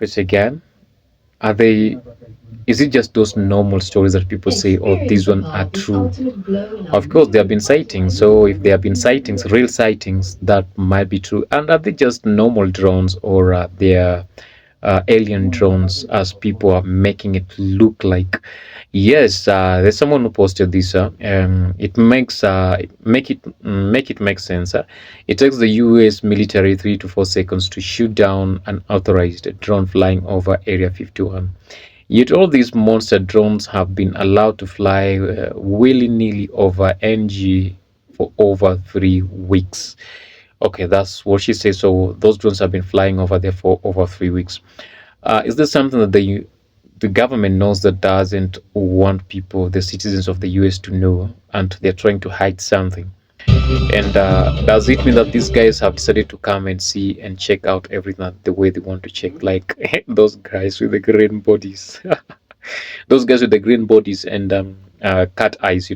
But again, are they? Is it just those normal stories that people say, "Oh, these one are true"? Of course, there have been sightings. So if there have been sightings, real sightings, that might be true. And are they just normal drones, or they are alien drones, as people are making it look like? Yes, there's someone who posted this. It makes make it make sense. It takes the U.S. military 3 to 4 seconds to shoot down an authorized drone flying over Area 51. Yet all these monster drones have been allowed to fly willy-nilly over NG for over 3 weeks. Okay, that's what she says. So those drones have been flying over there for over 3 weeks. Is this something that the government knows, that doesn't want people, the citizens of the US, to know, and they're trying to hide something? And does it mean that these guys have decided to come and see and check out everything the way they want to check, like those guys with the green bodies? Those guys with the green bodies and cat eyes,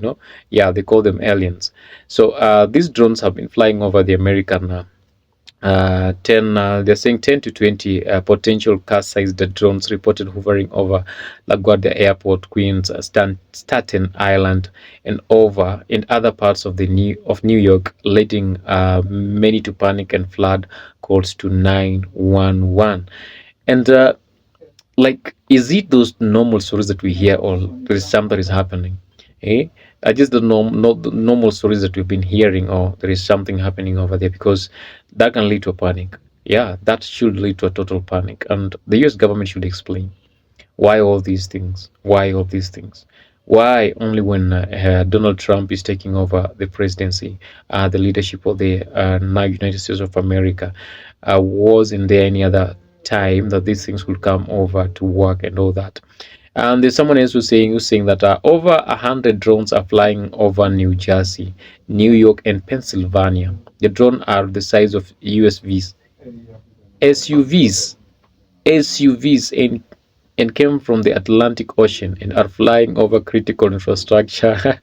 yeah, they call them aliens. So these drones have been flying over the American 10 they're saying 10 to 20 potential car-sized drones reported hovering over LaGuardia Airport, Queens, Staten Island, and over in other parts of New York, leading many to panic and flood calls to 911. And like, is it those normal stories that we hear, or there is something that is happening? Eh? I just don't know, not the normal stories that we've been hearing, or there is something happening over there, because that can lead to a panic. Yeah, that should lead to a total panic, and the US government should explain why all these things. Why all these things? Why only when Donald Trump is taking over the presidency, the leadership of the now United States of America? Wasn't there any other time that these things would come over to work and all that? And there's someone else who's saying that over 100 drones are flying over New Jersey, New York, and Pennsylvania. The drones are the size of USVs, SUVs, SUVs, and came from the Atlantic Ocean and are flying over critical infrastructure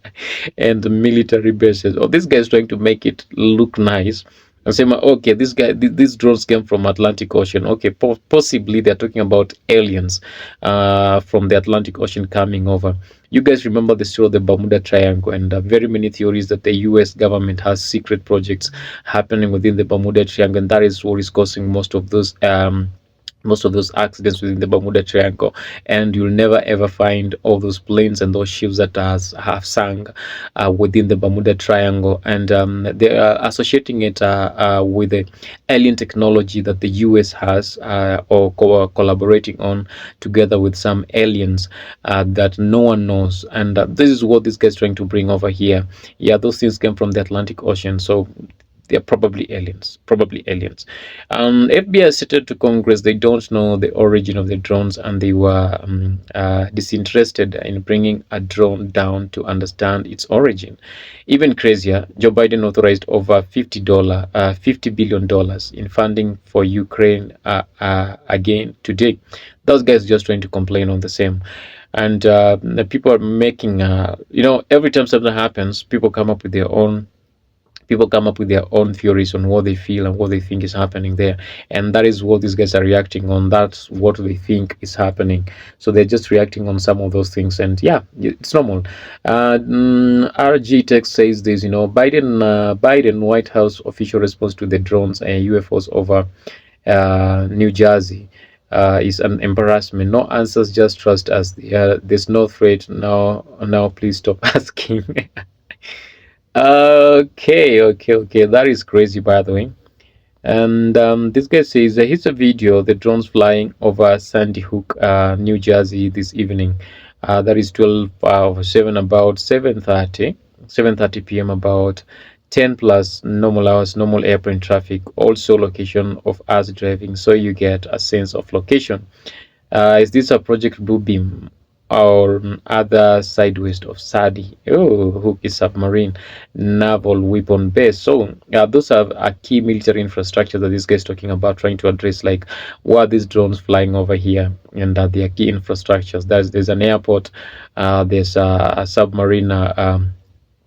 and military bases. Oh, this guy is trying to make it look nice and say, okay, these drones came from Atlantic Ocean. Okay, possibly they're talking about aliens from the Atlantic Ocean coming over. You guys remember the story of the Bermuda Triangle, and very many theories that the US government has secret projects happening within the Bermuda Triangle, and that is what is causing most of those accidents within the Bermuda Triangle. And you'll never ever find all those planes and those ships that have sunk within the Bermuda Triangle. And they are associating it with the alien technology that the US has, or collaborating on together with some aliens that no one knows. And this is what this guy's trying to bring over here. Yeah, those things came from the Atlantic Ocean. So they're probably aliens, probably aliens. FBI stated to Congress they don't know the origin of the drones, and they were disinterested in bringing a drone down to understand its origin. Even crazier, Joe Biden authorized over $50 billion in funding for Ukraine again today. Those guys just trying to complain on the same. And the people are making, every time something happens, people come up with their own theories on what they feel and what they think is happening there, and that is what these guys are reacting on. That's what they think is happening, so they're just reacting on some of those things. And yeah, it's normal. RG Tech says this, Biden White House official response to the drones and UFOs over New Jersey is an embarrassment. No answers, just trust us. There's no threat. Now please stop asking. Okay. That is crazy, by the way. And this guy says here's a video: the drones flying over Sandy Hook, New Jersey this evening. That is 12 7, about 7:30 p.m. about 10 plus normal hours, normal airplane traffic. Also location of us driving, so you get a sense of location. Is this a Project Bluebeam or other side west of Sadi? Oh, Hook is submarine naval weapon base. So those are key military infrastructure that this guy is talking about, trying to address, like, what are these drones flying over here, and they are key infrastructures. There's an airport, there's a submarine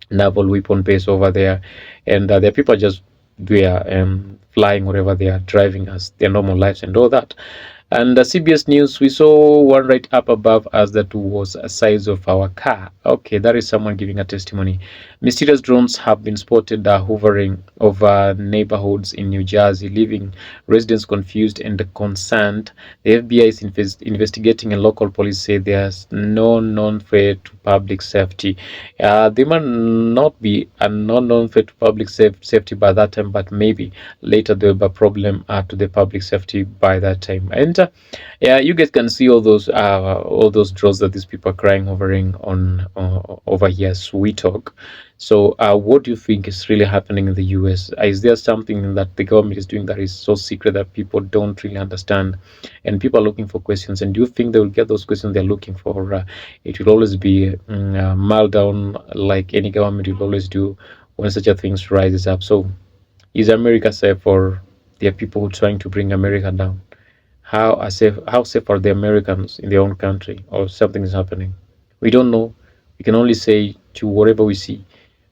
naval weapon base over there, and there are people just there flying wherever they are, driving as their normal lives and all that. And the CBS News, we saw one right up above us that was a size of our car. Okay, that is someone giving a testimony. Mysterious drones have been spotted hovering over neighborhoods in New Jersey, leaving residents confused and concerned. The FBI is investigating, and local police say there's no known threat to public safety. They might not be a non-known threat to public safety by that time, but maybe later there will be a problem to the public safety by that time. And yeah, you guys can see all those draws that these people are crying hovering on over here as we talk. So what do you think is really happening in the US? Is there something that the government is doing that is so secret that people don't really understand, and people are looking for questions? And do you think they will get those questions they're looking for? It will always be mild down like any government will always do when such a things rises up. So is America safe, or there are people who are trying to bring America down? How safe are the Americans in their own country, or something is happening? We don't know. We can only say to whatever we see,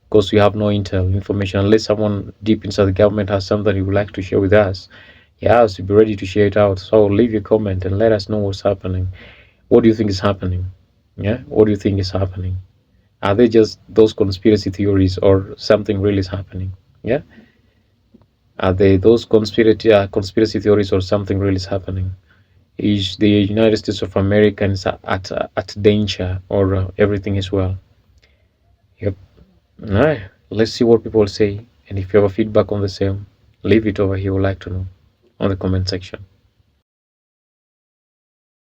because we have no intel information, unless someone deep inside the government has something you would like to share with us. Yes, we'll be ready to share it out. So leave your comment and let us know what's happening. What do you think is happening? Yeah, what do you think is happening? Are they just those conspiracy theories, or something really is happening? Yeah, are they those conspiracy theories, or something really is happening? Is the United States of America at danger, or everything is well? Yep. All right. Let's see what people say, and if you have a feedback on the same, leave it over here. We'd like to know on the comment section.